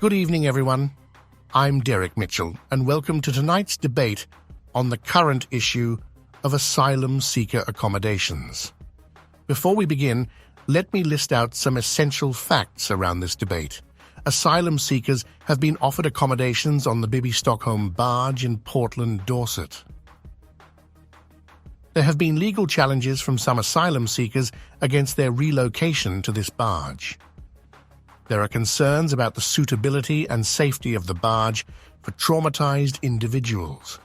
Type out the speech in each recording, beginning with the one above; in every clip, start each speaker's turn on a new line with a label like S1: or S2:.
S1: Good evening, everyone. I'm Derek Mitchell, and welcome to tonight's debate on the current issue of asylum seeker accommodations. Before we begin, let me list out some essential facts around this debate. Asylum seekers have been offered accommodations on the Bibby Stockholm Barge in Portland, Dorset. There have been legal challenges from some asylum seekers against their relocation to this barge. There are concerns about the suitability and safety of the barge for traumatized individuals.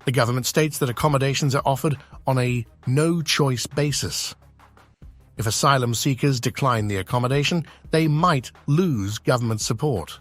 S1: The government states that accommodations are offered on a no-choice basis. If asylum seekers decline the accommodation, they might lose government support.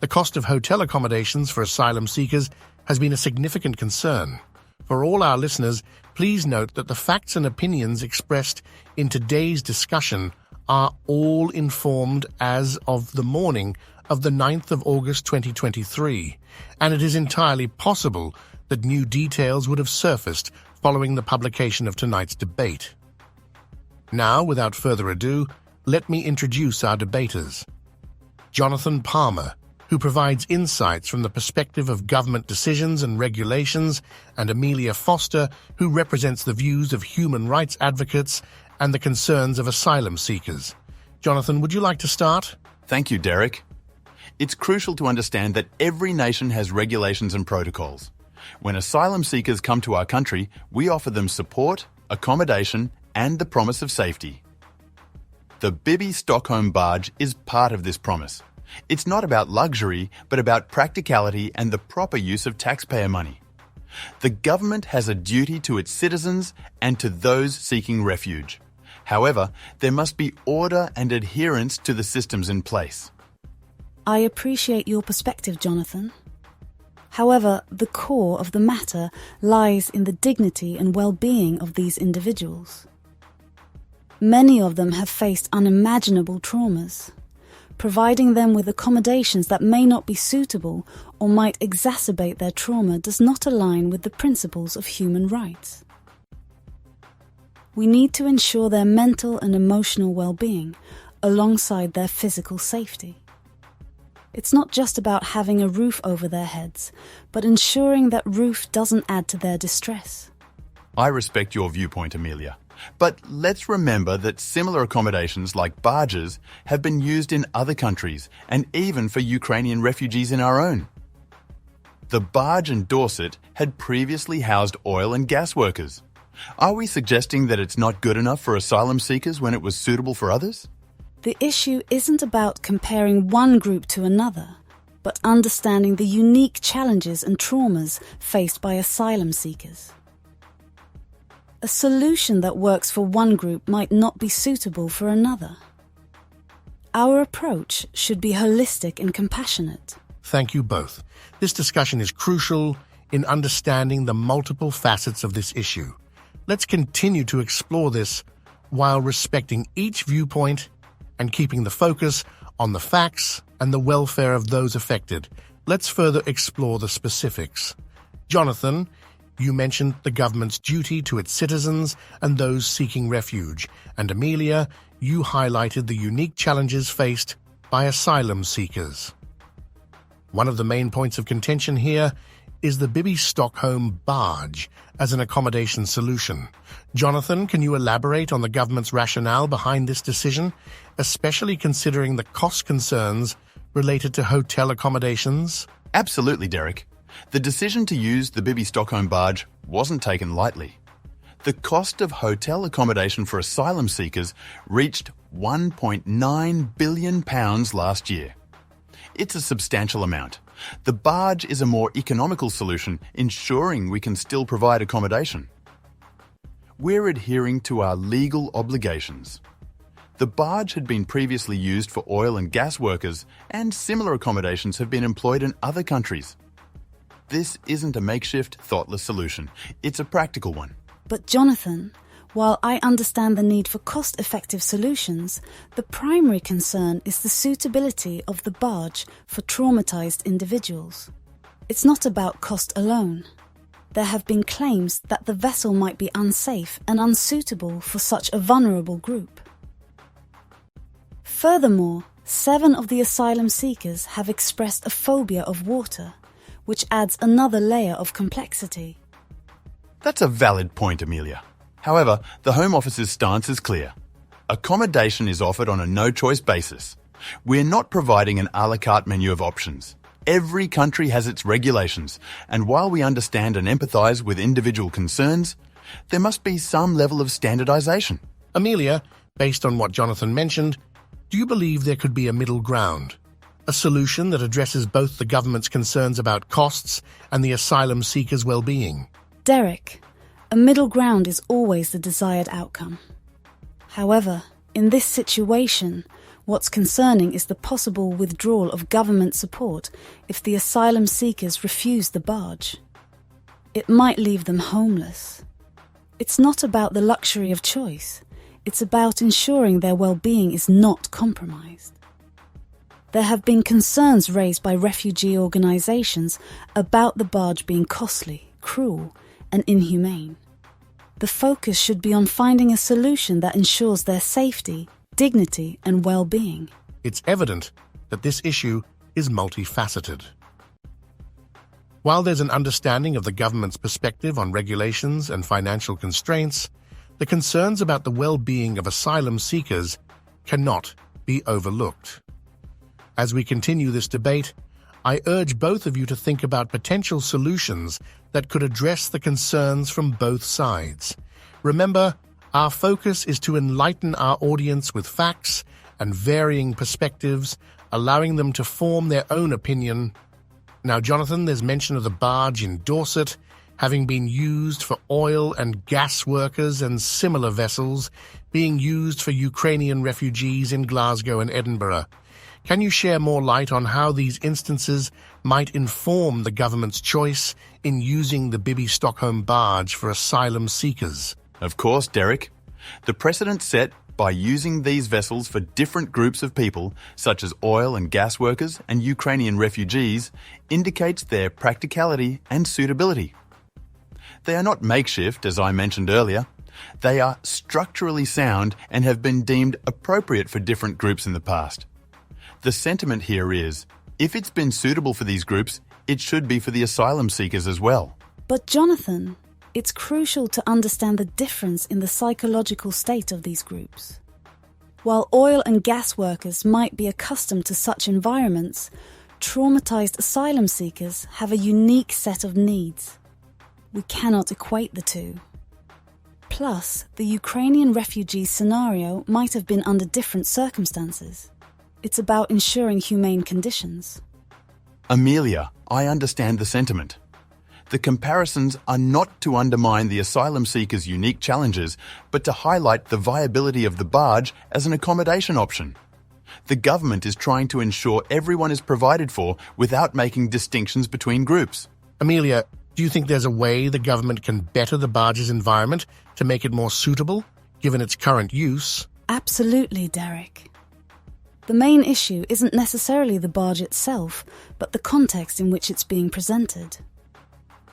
S1: The cost of hotel accommodations for asylum seekers has been a significant concern. For all our listeners, please note that the facts and opinions expressed in today's discussion are all informed as of the morning of the 9th of August 2023, and it is entirely possible that new details would have surfaced following the publication of tonight's debate. Now, without further ado, let me introduce our debaters. Jonathan Palmer, who provides insights from the perspective of government decisions and regulations, and Amelia Foster, who represents the views of human rights advocates and the concerns of asylum seekers. Jonathan, would you like to start?
S2: Thank you, Derek. It's crucial to understand that every nation has regulations and protocols. When asylum seekers come to our country, we offer them support, accommodation, and the promise of safety. The Bibby Stockholm Barge is part of this promise. It's not about luxury, but about practicality and the proper use of taxpayer money. The government has a duty to its citizens and to those seeking refuge. However, there must be order and adherence to the systems in place.
S3: I appreciate your perspective, Jonathan. However, the core of the matter lies in the dignity and well-being of these individuals. Many of them have faced unimaginable traumas. Providing them with accommodations that may not be suitable or might exacerbate their trauma does not align with the principles of human rights. We need to ensure their mental and emotional well-being alongside their physical safety. It's not just about having a roof over their heads, but ensuring that roof doesn't add to their distress.
S2: I respect your viewpoint, Amelia. But let's remember that similar accommodations like barges have been used in other countries and even for Ukrainian refugees in our own. The barge in Dorset had previously housed oil and gas workers. Are we suggesting that it's not good enough for asylum seekers when it was suitable for others?
S3: The issue isn't about comparing one group to another, but understanding the unique challenges and traumas faced by asylum seekers. A solution that works for one group might not be suitable for another. Our approach should be holistic and compassionate.
S1: Thank you both. This discussion is crucial in understanding the multiple facets of this issue. Let's continue to explore this while respecting each viewpoint and keeping the focus on the facts and the welfare of those affected. Let's further explore the specifics. Jonathan, you mentioned the government's duty to its citizens and those seeking refuge, and Amelia, you highlighted the unique challenges faced by asylum seekers. One of the main points of contention here is the Bibby Stockholm Barge as an accommodation solution. Jonathan, can you elaborate on the government's rationale behind this decision, especially considering the cost concerns related to hotel accommodations?
S2: Absolutely, Derek. The decision to use the Bibby Stockholm Barge wasn't taken lightly. The cost of hotel accommodation for asylum seekers reached £1.9 billion last year. It's a substantial amount. The barge is a more economical solution, ensuring we can still provide accommodation. We're adhering to our legal obligations. The barge had been previously used for oil and gas workers, and similar accommodations have been employed in other countries. This isn't a makeshift, thoughtless solution. It's a practical one.
S3: But Jonathan, while I understand the need for cost-effective solutions, the primary concern is the suitability of the barge for traumatized individuals. It's not about cost alone. There have been claims that the vessel might be unsafe and unsuitable for such a vulnerable group. Furthermore, 7 of the asylum seekers have expressed a phobia of water, which adds another layer of complexity.
S2: That's a valid point, Amelia. However, the Home Office's stance is clear. Accommodation is offered on a no-choice basis. We're not providing an a la carte menu of options. Every country has its regulations, and while we understand and empathise with individual concerns, there must be some level of standardisation.
S1: Amelia, based on what Jonathan mentioned, do you believe there could be a middle ground? A solution that addresses both the government's concerns about costs and the asylum seekers' well-being?
S3: Derek, a middle ground is always the desired outcome. However, in this situation, what's concerning is the possible withdrawal of government support if the asylum seekers refuse the barge. It might leave them homeless. It's not about the luxury of choice. It's about ensuring their well-being is not compromised. There have been concerns raised by refugee organisations about the barge being costly, cruel, and inhumane. The focus should be on finding a solution that ensures their safety, dignity, and well-being.
S1: It's evident that this issue is multifaceted. While there's an understanding of the government's perspective on regulations and financial constraints, the concerns about the well-being of asylum seekers cannot be overlooked. As we continue this debate, I urge both of you to think about potential solutions that could address the concerns from both sides. Remember, our focus is to enlighten our audience with facts and varying perspectives, allowing them to form their own opinion. Now, Jonathan, there's mention of the barge in Dorset having been used for oil and gas workers and similar vessels being used for Ukrainian refugees in Glasgow and Edinburgh. Can you share more light on how these instances might inform the government's choice in using the Bibi Stockholm barge for asylum seekers?
S2: Of course, Derek. The precedent set by using these vessels for different groups of people, such as oil and gas workers and Ukrainian refugees, indicates their practicality and suitability. They are not makeshift, as I mentioned earlier. They are structurally sound and have been deemed appropriate for different groups in the past. The sentiment here is, if it's been suitable for these groups, it should be for the asylum seekers as well.
S3: But Jonathan, it's crucial to understand the difference in the psychological state of these groups. While oil and gas workers might be accustomed to such environments, traumatized asylum seekers have a unique set of needs. We cannot equate the two. Plus, the Ukrainian refugee scenario might have been under different circumstances. It's about ensuring humane conditions.
S2: Amelia, I understand the sentiment. The comparisons are not to undermine the asylum seekers' unique challenges, but to highlight the viability of the barge as an accommodation option. The government is trying to ensure everyone is provided for without making distinctions between groups.
S1: Amelia, do you think there's a way the government can better the barge's environment to make it more suitable, given its current use?
S3: Absolutely, Derek. The main issue isn't necessarily the barge itself, but the context in which it's being presented.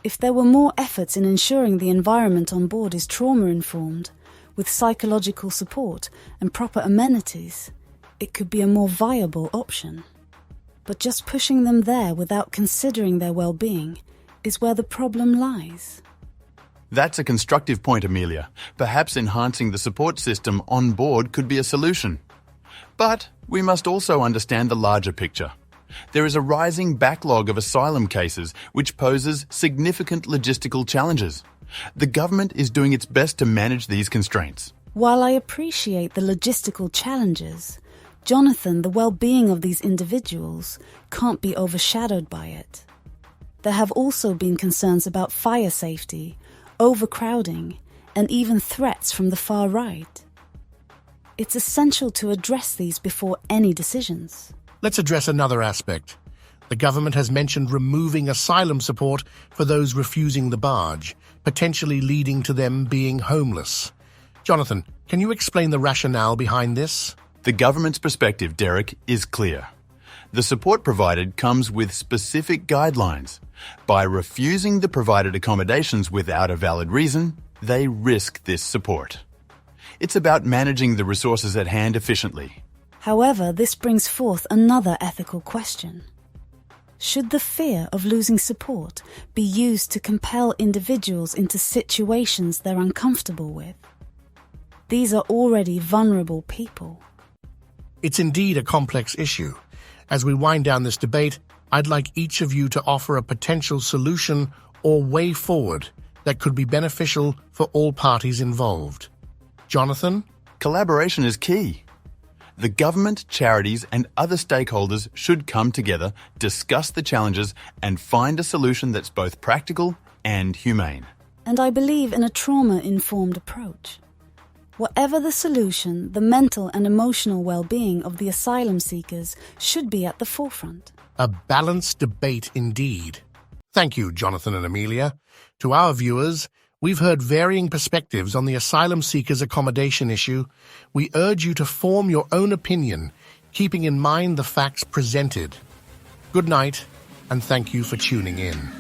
S3: If there were more efforts in ensuring the environment on board is trauma-informed, with psychological support and proper amenities, it could be a more viable option. But just pushing them there without considering their well-being is where the problem lies.
S2: That's a constructive point, Amelia. Perhaps enhancing the support system on board could be a solution. But we must also understand the larger picture. There is a rising backlog of asylum cases which poses significant logistical challenges. The government is doing its best to manage these constraints.
S3: While I appreciate the logistical challenges, Jonathan, the well-being of these individuals can't be overshadowed by it. There have also been concerns about fire safety, overcrowding, and even threats from the far right. It's essential to address these before any decisions.
S1: Let's address another aspect. The government has mentioned removing asylum support for those refusing the barge, potentially leading to them being homeless. Jonathan, can you explain the rationale behind this?
S2: The government's perspective, Derek, is clear. The support provided comes with specific guidelines. By refusing the provided accommodations without a valid reason, they risk this support. It's about managing the resources at hand efficiently.
S3: However, this brings forth another ethical question. Should the fear of losing support be used to compel individuals into situations they're uncomfortable with? These are already vulnerable people.
S1: It's indeed a complex issue. As we wind down this debate, I'd like each of you to offer a potential solution or way forward that could be beneficial for all parties involved. Jonathan?
S2: Collaboration is key. The government, charities and other stakeholders should come together, discuss the challenges and find a solution that's both practical and humane.
S3: And I believe in a trauma-informed approach. Whatever the solution, the mental and emotional well-being of the asylum seekers should be at the forefront.
S1: A balanced debate indeed. Thank you, Jonathan and Amelia. To our viewers, we've heard varying perspectives on the asylum seekers' accommodation issue. We urge you to form your own opinion, keeping in mind the facts presented. Good night, and thank you for tuning in.